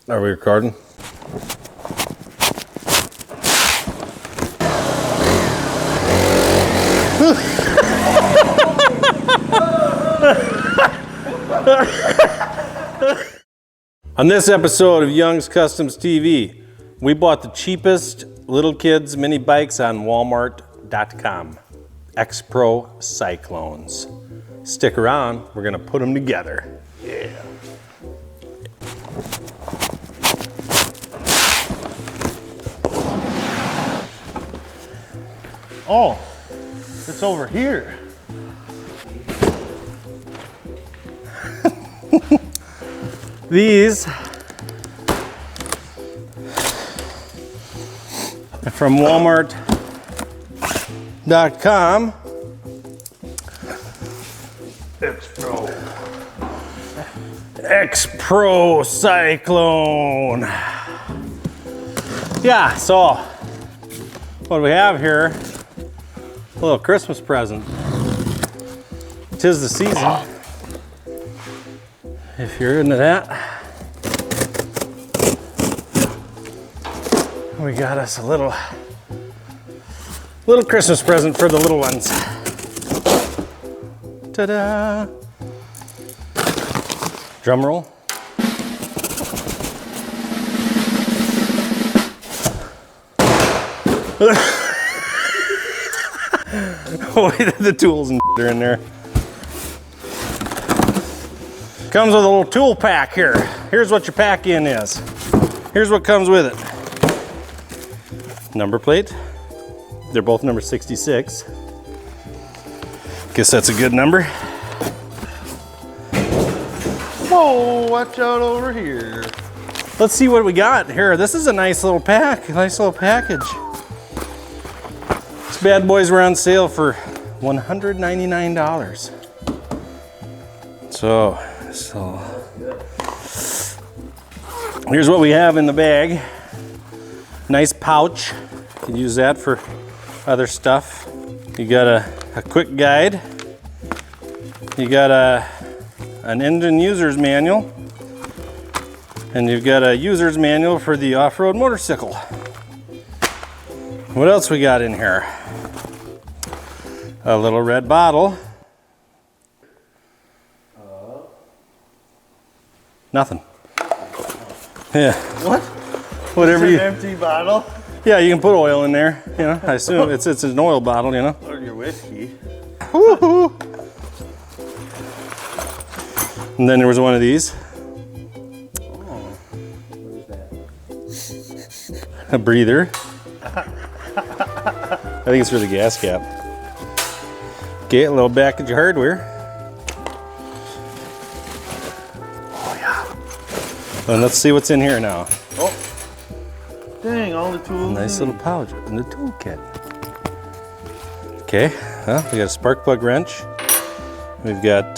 Are we recording? On this episode of Young's Customs TV, we bought the cheapest little kids mini bikes on Walmart.com. X-Pro Cyclones. Stick around, we're gonna put them together. Yeah. Oh, it's over here. These are from Walmart.com. X-Pro Cyclone. Yeah, so what do we have here? A little Christmas present. 'Tis the season. If you're into that. We got us a little Christmas present for the little ones. Ta-da! Drum roll. The tools and are in there. Comes with a little tool pack here. Here's what your pack in is. Here's what comes with it. Number plate. They're both number 66. Guess that's a good number. Whoa, watch out over here. Let's see what we got here. This is a nice little pack, a nice little package. These bad boys were on sale for $199. So here's what we have in the bag. Nice pouch. You can use that for other stuff. You got a quick guide. You got an engine user's manual. And you've got a user's manual for the off-road motorcycle. What else we got in here? A little red bottle. Nothing. Yeah. What? Whatever you. An empty bottle? Yeah, you can put oil in there. You know, I assume it's an oil bottle. You know. Or your whiskey. Woo-hoo. And then there was one of these. Oh. What is that? A breather. I think it's for the gas cap. Okay, a little package of hardware. And let's see what's in here now. Oh, dang, all the tools. Nice little pouch in the toolkit. Okay, well, we got a spark plug wrench. We've got,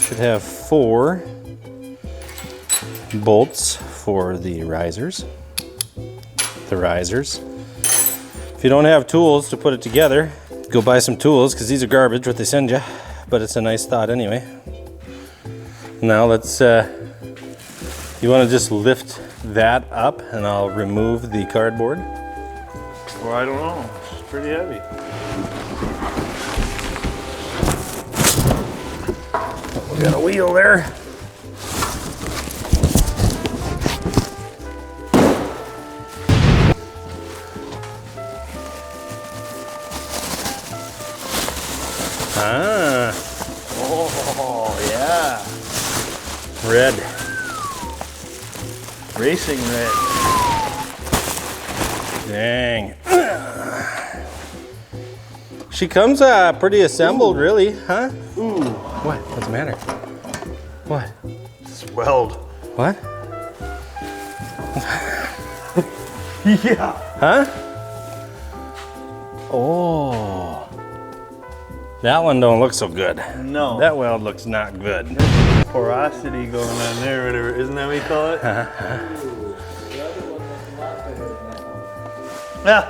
should have 4 bolts for the risers. If you don't have tools to put it together, go buy some tools, because these are garbage, what they send you. But it's a nice thought anyway. Now let's, you want to just lift that up and I'll remove the cardboard? Well, I don't know. It's pretty heavy. We got a wheel there. Ah. Oh, yeah. Red. Racing red. Dang. She comes pretty assembled, really, huh? Ooh. What? What's the matter? What? Swelled. What? Yeah. Huh? Oh. That one don't look so good. No. That weld looks not good. Porosity going on there, whatever. Isn't that what you call it? Yeah.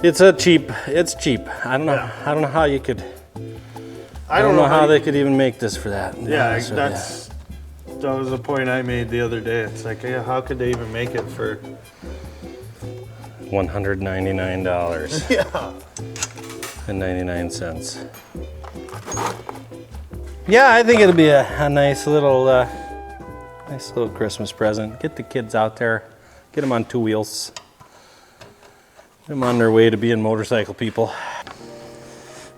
It's cheap. I don't know. Yeah. I don't know how you could. I don't know how they could even make this for that. Yeah, that's that was the point I made the other day. It's like, yeah, how could they even make it for $199 yeah. and 99 cents. Yeah, I think it'll be a nice little Christmas present. Get the kids out there, get them on two wheels, get them on their way to being motorcycle people.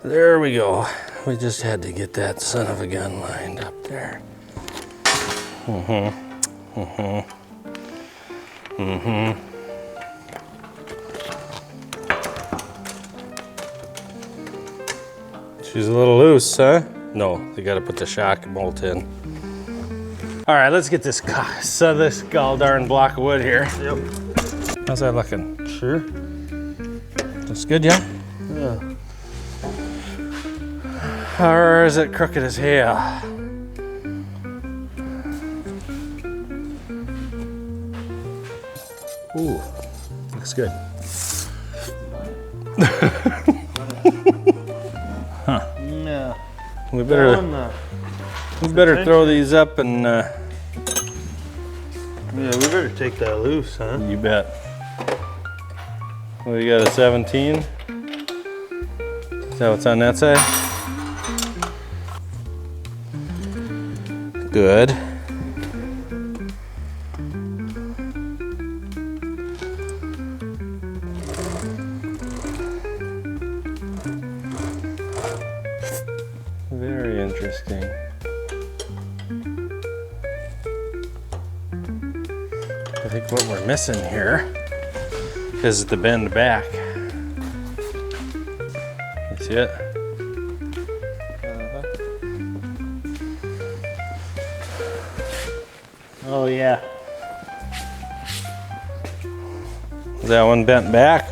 There we go. We just had to get that son of a gun lined up there. She's a little loose, huh? No, they gotta put the shock bolt in. All right, let's get this gall darn block of wood here. Yep. How's that looking? Sure. Looks good, yeah? Yeah. Or is it crooked as hell? Ooh, looks good. Huh. Yeah. We better throw these up and Yeah, we better take that loose, huh? you bet. We got a 17. Is that what's on that side? Good. Very interesting. I think what we're missing here is the bend back. You see it? Oh yeah. Is that one bent back?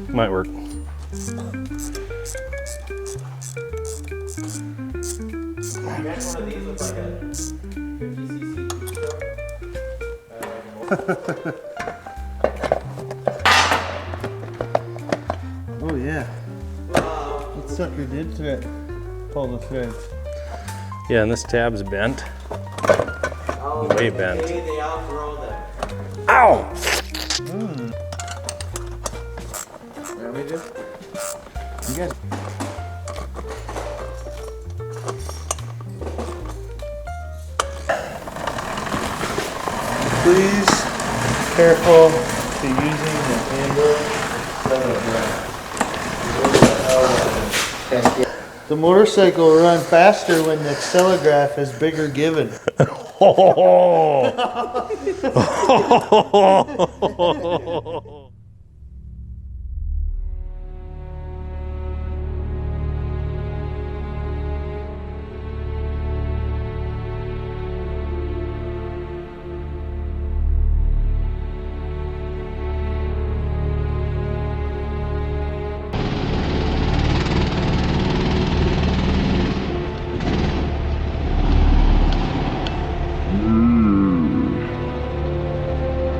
Might work. Oh yeah. That sucker did pull the threads. Yeah, and this tab's bent. Oh, Way bent. maybe they outgrow them. Ow! Let me just. You guys. Please careful to using the handle. The motorcycle will run faster when the telegraph is bigger given.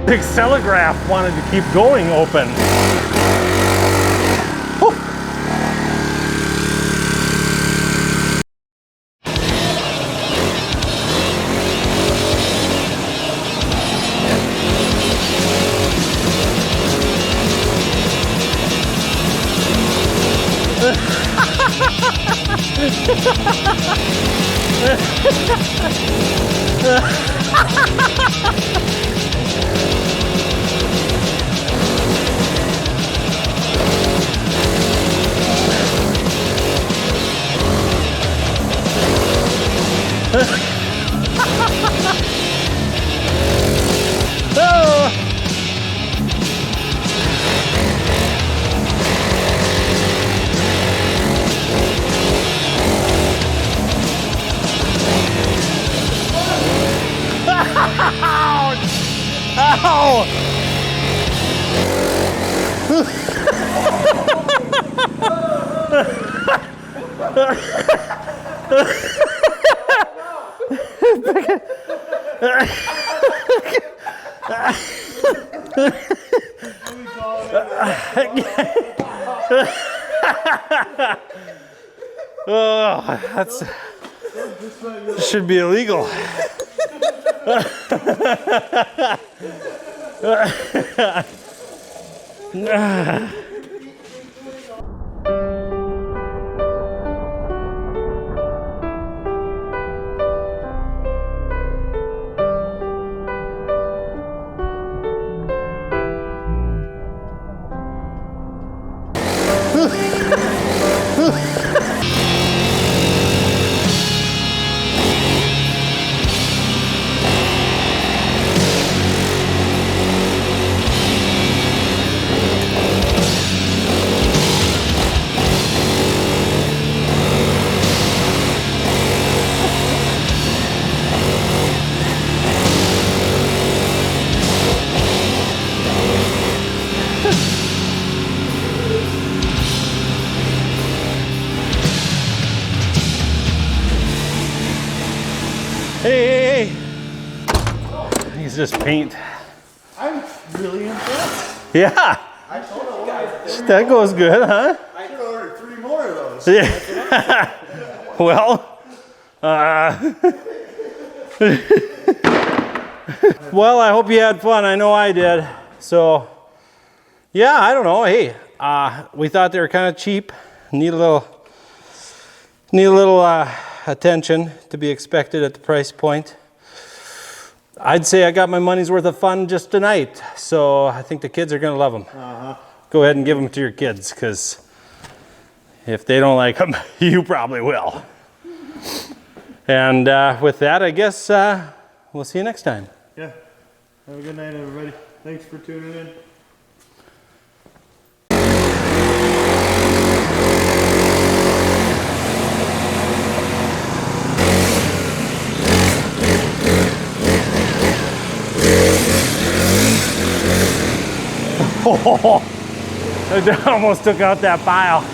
The telegraph wanted to keep going open. Whew. Ouch! Oh, that's should be illegal. Hey, he's just paint. I'm really impressed. Yeah, I told you guys. that goes good, huh? I should order 3 more of those. Yeah. Well, well, I hope you had fun. I know I did. So, yeah, I don't know. Hey, we thought they were kind of cheap. Need a little attention to be expected at the price point. I'd say I got my money's worth of fun just tonight. So I think the kids are gonna love them. Go ahead and give them to your kids, because if they don't like them, you probably will. And with that, I guess we'll see you next time. Yeah. Have a good night, everybody. Thanks for tuning in. I almost took out that pile.